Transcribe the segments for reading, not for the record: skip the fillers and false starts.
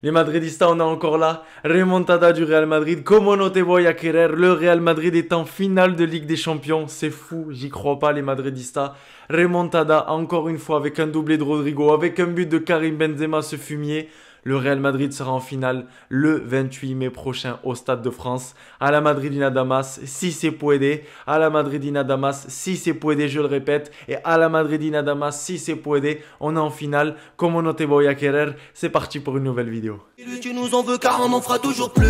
Les Madridistas, on est encore là. Remontada du Real Madrid. Como no te voy a querer. Le Real Madrid est en finale de Ligue des Champions. C'est fou, j'y crois pas, les Madridistas. Remontada, encore une fois, avec un doublé de Rodrigo, avec un but de Karim Benzema, ce fumier. Le Real Madrid sera en finale le 28 mai prochain au Stade de France. A la Madridina Damas, si se puede. A la Madridina Damas, si se puede, je le répète. Et à la Madridina Damas, si se puede. On est en finale. Como no te voy a querer. C'est parti pour une nouvelle vidéo. Tu nous en veux car on en fera toujours plus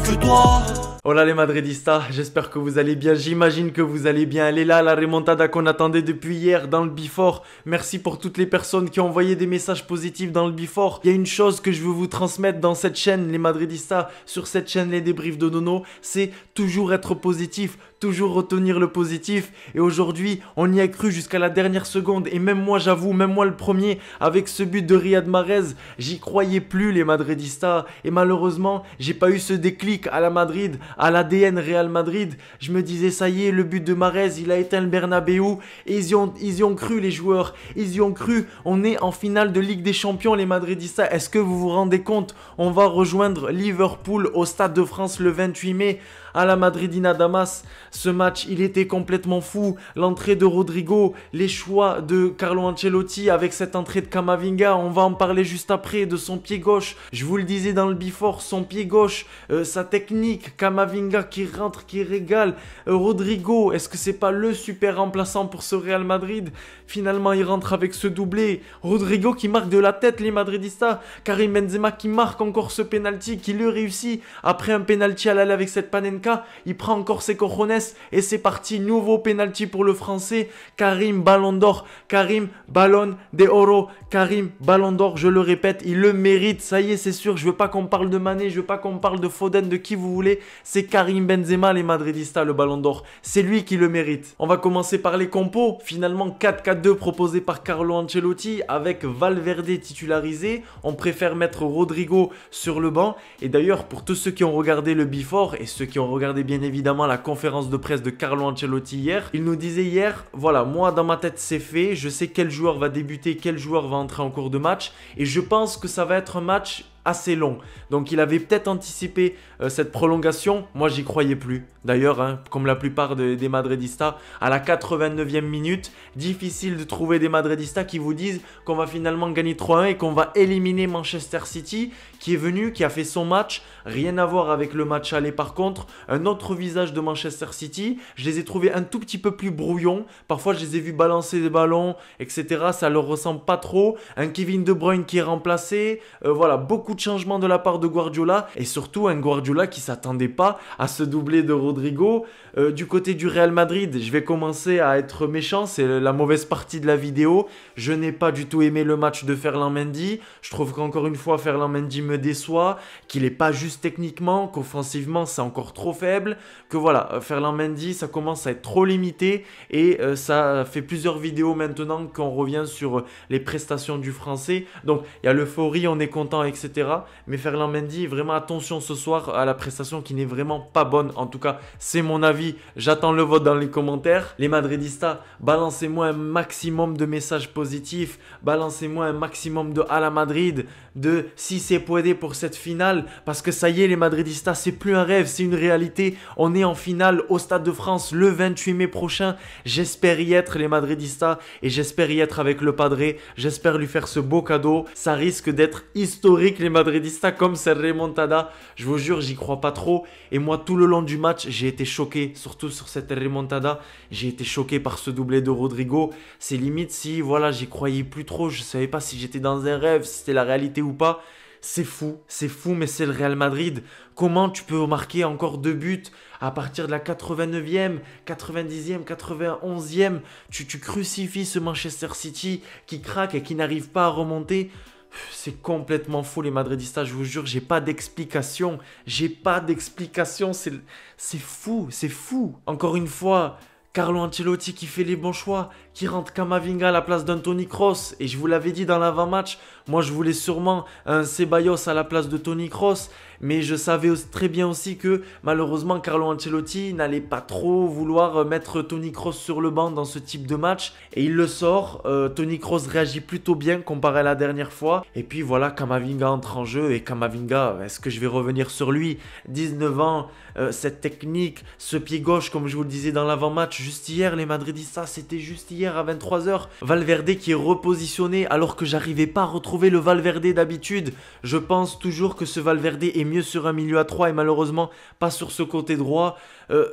que toi. Hola les Madridistas, j'espère que vous allez bien, j'imagine que vous allez bien. Elle est là, la remontada qu'on attendait depuis hier dans le Before. Merci pour toutes les personnes qui ont envoyé des messages positifs dans le Before. Il y a une chose que je veux vous transmettre dans cette chaîne, les Madridistas, sur cette chaîne Les Débriefs de Nono, c'est toujours être positif, toujours retenir le positif. Et aujourd'hui, on y a cru jusqu'à la dernière seconde. Et même moi, j'avoue, même moi le premier, avec ce but de Riyad Mahrez, j'y croyais plus les Madridistas. Et malheureusement, j'ai pas eu ce déclic à la Madrid, à l'ADN Real Madrid. Je me disais, ça y est, le but de Mahrez, il a éteint le Bernabeu. Et ils y ont cru, les joueurs. Ils y ont cru. On est en finale de Ligue des Champions, les Madridistas. Est-ce que vous vous rendez compte? On va rejoindre Liverpool au Stade de France le 28 mai. À la Madridina Damas, ce match, il était complètement fou. L'entrée de Rodrigo, les choix de Carlo Ancelotti avec cette entrée de Camavinga, on va en parler juste après, de son pied gauche. Je vous le disais dans le Before, son pied gauche, sa technique, Camavinga qui rentre, qui régale. Rodrigo, est-ce que c'est pas le super remplaçant pour ce Real Madrid? Finalement, il rentre avec ce doublé. Rodrigo qui marque de la tête, les Madridistas. Karim Benzema qui marque encore ce penalty, qui le réussit. Après un penalty à l'aller avec cette Panenka, il prend encore ses cojones et c'est parti. Nouveau penalty pour le Français. Karim Ballon d'Or. Karim Ballon de Oro. Karim Ballon d'Or, je le répète, il le mérite. Ça y est, c'est sûr. Je veux pas qu'on parle de Mané, je veux pas qu'on parle de Foden, de qui vous voulez. C'est Karim Benzema, les Madridistas, le Ballon d'Or. C'est lui qui le mérite. On va commencer par les compos. Finalement, 4-4-2 proposé par Carlo Ancelotti avec Valverde titularisé. On préfère mettre Rodrigo sur le banc. Et d'ailleurs, pour tous ceux qui ont regardé le Before et ceux qui ont regardé bien évidemment la conférence de presse de Carlo Ancelotti hier, il nous disait hier, voilà, moi dans ma tête c'est fait, je sais quel joueur va débuter, quel joueur va entrer en cours de match et je pense que ça va être un match assez long. Donc il avait peut-être anticipé cette prolongation. Moi, j'y croyais plus. D'ailleurs, hein, comme la plupart des Madridistas, à la 89e minute, difficile de trouver des Madridistas qui vous disent qu'on va finalement gagner 3-1 et qu'on va éliminer Manchester City, qui est venu, qui a fait son match. Rien à voir avec le match aller par contre. Un autre visage de Manchester City. Je les ai trouvés un tout petit peu plus brouillons. Parfois, je les ai vus balancer des ballons, etc. Ça leur ressemble pas trop. Un Kevin De Bruyne qui est remplacé. Voilà, beaucoup de changements de la part de Guardiola et surtout un Guardiola qui s'attendait pas à ce doublé de Rodrigo. Du côté du Real Madrid, je vais commencer à être méchant, c'est la mauvaise partie de la vidéo. Je n'ai pas du tout aimé le match de Ferland Mendy. Je trouve qu'encore une fois Ferland Mendy me déçoit, qu'il est pas juste techniquement, qu'offensivement c'est encore trop faible, que voilà, Ferland Mendy ça commence à être trop limité et ça fait plusieurs vidéos maintenant qu'on revient sur les prestations du français. Donc il y a l'euphorie, on est content, etc. Mais Ferland Mendy, vraiment attention ce soir à la prestation qui n'est vraiment pas bonne. En tout cas, c'est mon avis. J'attends le vote dans les commentaires. Les Madridistas, balancez-moi un maximum de messages positifs. Balancez-moi un maximum de à la Madrid, de si c'est puede pour cette finale. Parce que ça y est, les Madridistas, c'est plus un rêve, c'est une réalité. On est en finale au Stade de France le 28 mai prochain. J'espère y être, les Madridistas. Et j'espère y être avec le Padre. J'espère lui faire ce beau cadeau. Ça risque d'être historique, les Madridistas, comme cette remontada. Je vous jure, j'y crois pas trop. Et moi, tout le long du match, j'ai été choqué. Surtout sur cette remontada, j'ai été choqué par ce doublé de Rodrigo. C'est limite si, voilà, j'y croyais plus trop. Je savais pas si j'étais dans un rêve, si c'était la réalité ou pas. C'est fou, mais c'est le Real Madrid. Comment tu peux marquer encore 2 buts à partir de la 89e, 90e, 91e? Tu crucifies ce Manchester City qui craque et qui n'arrive pas à remonter. C'est complètement fou les Madridistas, je vous jure, j'ai pas d'explication. J'ai pas d'explication, c'est fou, c'est fou. Encore une fois, Carlo Ancelotti qui fait les bons choix. qui rentre Camavinga à la place d'un Toni Kroos. Et je vous l'avais dit dans l'avant-match, moi je voulais sûrement un Ceballos à la place de Toni Kroos. Mais je savais très bien aussi que malheureusement Carlo Ancelotti n'allait pas trop vouloir mettre Toni Kroos sur le banc dans ce type de match. Et il le sort, Toni Kroos réagit plutôt bien comparé à la dernière fois. Et puis voilà, Camavinga entre en jeu. Et Camavinga, est-ce que je vais revenir sur lui? 19 ans, cette technique, ce pied gauche comme je vous le disais dans l'avant-match. Juste hier, les Madridistas, c'était juste hier à 23 h. Valverde qui est repositionné alors que j'arrivais pas à retrouver le Valverde d'habitude. Je pense toujours que ce Valverde est mieux sur un milieu à 3 et malheureusement pas sur ce côté droit.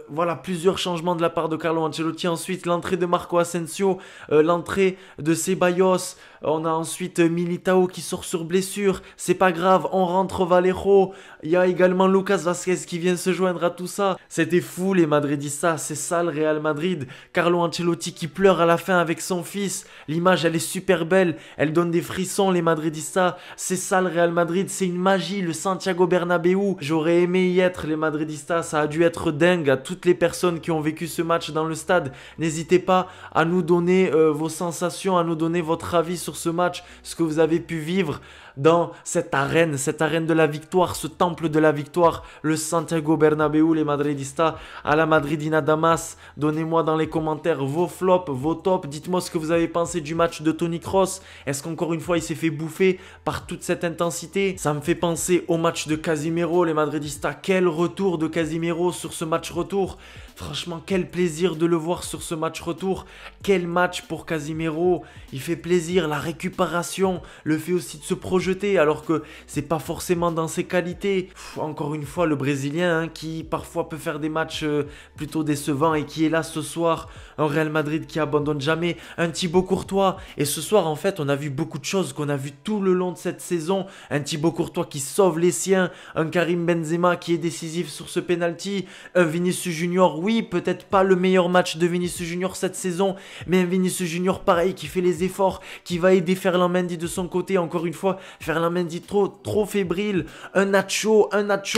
Voilà, plusieurs changements de la part de Carlo Ancelotti. Ensuite, l'entrée de Marco Asensio, l'entrée de Ceballos. On a ensuite Militao qui sort sur blessure. C'est pas grave, on rentre Vallejo. Il y a également Lucas Vazquez qui vient se joindre à tout ça. C'était fou les Madridistas, c'est ça le Real Madrid. Carlo Ancelotti qui pleure à la fin avec son fils. L'image elle est super belle, elle donne des frissons les Madridistas. C'est ça le Real Madrid, c'est une magie, le Santiago Bernabéu. J'aurais aimé y être les Madridistas, ça a dû être dingue. À toutes les personnes qui ont vécu ce match dans le stade, n'hésitez pas à nous donner vos sensations, à nous donner votre avis sur ce match, ce que vous avez pu vivre dans cette arène de la victoire, ce temple de la victoire, le Santiago Bernabéu, les Madridistas, à la Madridina Damas. Donnez-moi dans les commentaires vos flops, vos tops, dites-moi ce que vous avez pensé du match de Toni Kroos. Est-ce qu'encore une fois il s'est fait bouffer par toute cette intensité? Ça me fait penser au match de Casimiro, les Madridistas. Quel retour de Casimiro sur ce match retour. Franchement, quel plaisir de le voir sur ce match retour. Quel match pour Casimiro. Il fait plaisir, la récupération, le fait aussi de se projeter alors que c'est pas forcément dans ses qualités. Encore une fois, le Brésilien qui parfois peut faire des matchs plutôt décevants et qui est là ce soir. Un Real Madrid qui abandonne jamais. Un Thibaut Courtois. Et ce soir, en fait, on a vu beaucoup de choses qu'on a vu tout le long de cette saison. Un Thibaut Courtois qui sauve les siens. Un Karim Benzema qui est décisif sur ce penalty. Un Vinicius Junior, oui, peut-être pas le meilleur match de Vinicius Junior cette saison, mais un Vinicius Junior pareil qui fait les efforts, qui va aider Ferland Mendy de son côté. Encore une fois, Ferland Mendy trop fébrile. Un Nacho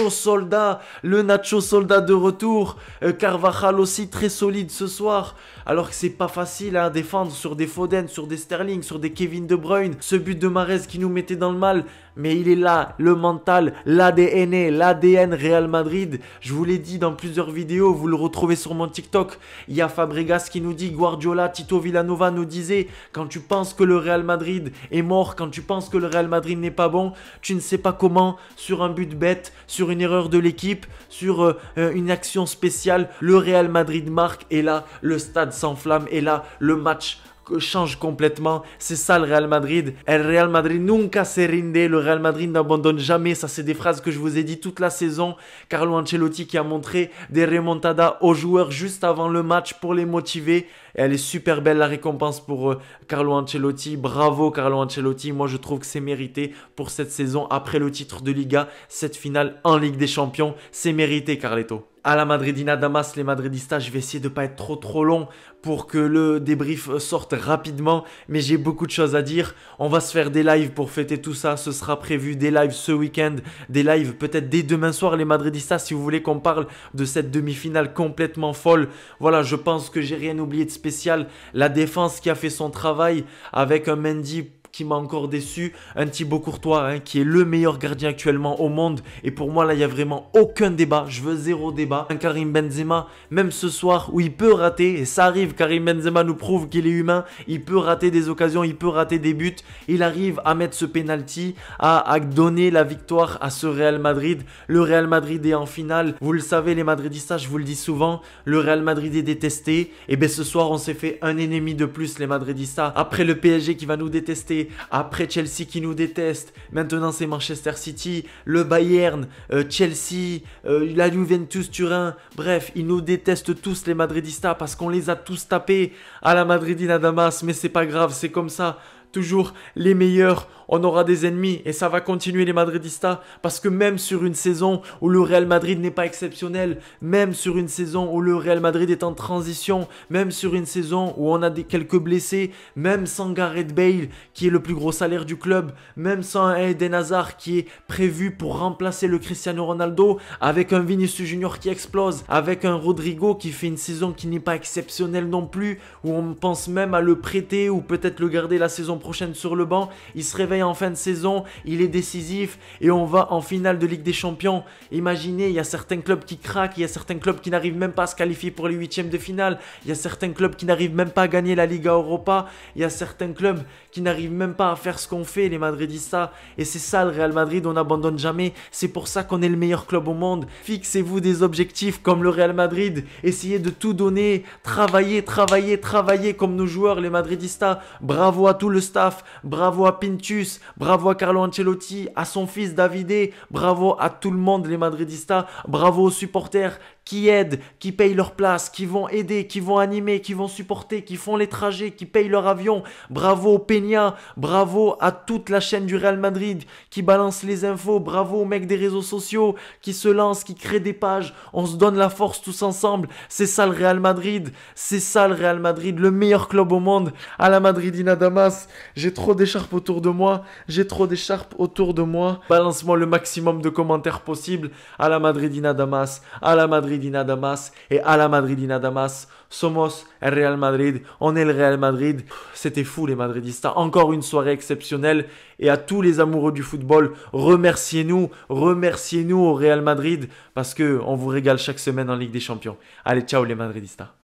soldat, le Nacho soldat de retour. Carvajal aussi très solide ce soir. Alors que c'est pas facile à défendre sur des Foden, sur des Sterling, sur des Kevin De Bruyne. Ce but de Mahrez qui nous mettait dans le mal. Mais il est là, le mental, l'ADN Real Madrid. Je vous l'ai dit dans plusieurs vidéos, vous le retrouvez sur mon TikTok. Il y a Fabregas qui nous dit, Guardiola, Tito Villanova nous disait, quand tu penses que le Real Madrid est mort, quand tu penses que le Real Madrid n'est pas bon, tu ne sais pas comment, sur un but bête, sur une erreur de l'équipe, sur une action spéciale, le Real Madrid marque et là, le stade s'enflamme et là, le match change complètement. C'est ça le Real Madrid. El Real Madrid nunca se rinde. Le Real Madrid n'abandonne jamais. Ça, c'est des phrases que je vous ai dit toute la saison. Carlo Ancelotti qui a montré des remontadas aux joueurs juste avant le match pour les motiver. Et elle est super belle la récompense pour Carlo Ancelotti. Bravo Carlo Ancelotti. Moi, je trouve que c'est mérité pour cette saison. Après le titre de Liga, cette finale en Ligue des Champions, c'est mérité Carleto. À la Madridina Damas, les Madridistas, je vais essayer de ne pas être trop long pour que le débrief sorte rapidement, mais j'ai beaucoup de choses à dire. On va se faire des lives pour fêter tout ça, ce sera prévu, des lives ce week-end, des lives peut-être dès demain soir les Madridistas si vous voulez qu'on parle de cette demi-finale complètement folle. Voilà, je pense que j'ai rien oublié de spécial. La défense qui a fait son travail avec un Mendy qui m'a encore déçu, un Thibaut Courtois qui est le meilleur gardien actuellement au monde et pour moi là il n'y a vraiment aucun débat, je veux zéro débat. Un Karim Benzema, même ce soir où il peut rater, et ça arrive, Karim Benzema nous prouve qu'il est humain, il peut rater des occasions, il peut rater des buts, il arrive à mettre ce penalty, à donner la victoire à ce Real Madrid. Le Real Madrid est en finale, vous le savez les Madridistas, je vous le dis souvent, le Real Madrid est détesté, et bien ce soir on s'est fait un ennemi de plus les Madridistas, après le PSG qui va nous détester, après Chelsea qui nous déteste, maintenant c'est Manchester City, le Bayern, Chelsea, la Juventus Turin, bref, ils nous détestent tous les Madridistas parce qu'on les a tous tapés à la Madridina Damas, mais c'est pas grave, c'est comme ça. toujours les meilleurs. On aura des ennemis et ça va continuer les Madridistas parce que même sur une saison où le Real Madrid n'est pas exceptionnel, même sur une saison où le Real Madrid est en transition, même sur une saison où on a quelques blessés, même sans Gareth Bale qui est le plus gros salaire du club, même sans un Eden Hazard qui est prévu pour remplacer le Cristiano Ronaldo, avec un Vinicius Junior qui explose, avec un Rodrigo qui fait une saison qui n'est pas exceptionnelle non plus, où on pense même à le prêter ou peut-être le garder la saison prochaine sur le banc. Il se réveille en fin de saison, il est décisif et on va en finale de Ligue des Champions. Imaginez, il y a certains clubs qui craquent, il y a certains clubs qui n'arrivent même pas à se qualifier pour les huitièmes de finale, il y a certains clubs qui n'arrivent même pas à gagner la Liga Europa, il y a certains clubs qui n'arrivent même pas à faire ce qu'on fait les Madridistas. Et c'est ça le Real Madrid, on n'abandonne jamais, c'est pour ça qu'on est le meilleur club au monde. Fixez-vous des objectifs comme le Real Madrid, essayez de tout donner, travaillez comme nos joueurs les Madridistas. Bravo à tout le staff, bravo à Pintus, bravo à Carlo Ancelotti, à son fils Davide, bravo à tout le monde les Madridistas, bravo aux supporters qui aident, qui payent leur place, qui vont aider, qui vont animer, qui vont supporter, qui font les trajets, qui payent leur avion. Bravo au Peña, bravo à toute la chaîne du Real Madrid qui balance les infos, bravo aux mecs des réseaux sociaux qui se lancent, qui créent des pages. On se donne la force tous ensemble. C'est ça le Real Madrid, c'est ça le Real Madrid, le meilleur club au monde. À la Madridina Damas, j'ai trop d'écharpes autour de moi, Balance-moi le maximum de commentaires possible. À la Madridina Damas, à la Madridina Damas et à la Madridina Damas. Somos el Real Madrid, on est le Real Madrid. C'était fou les Madridistas, encore une soirée exceptionnelle. Et à tous les amoureux du football, remerciez-nous au Real Madrid parce que on vous régale chaque semaine en Ligue des Champions. Allez, ciao les Madridistas.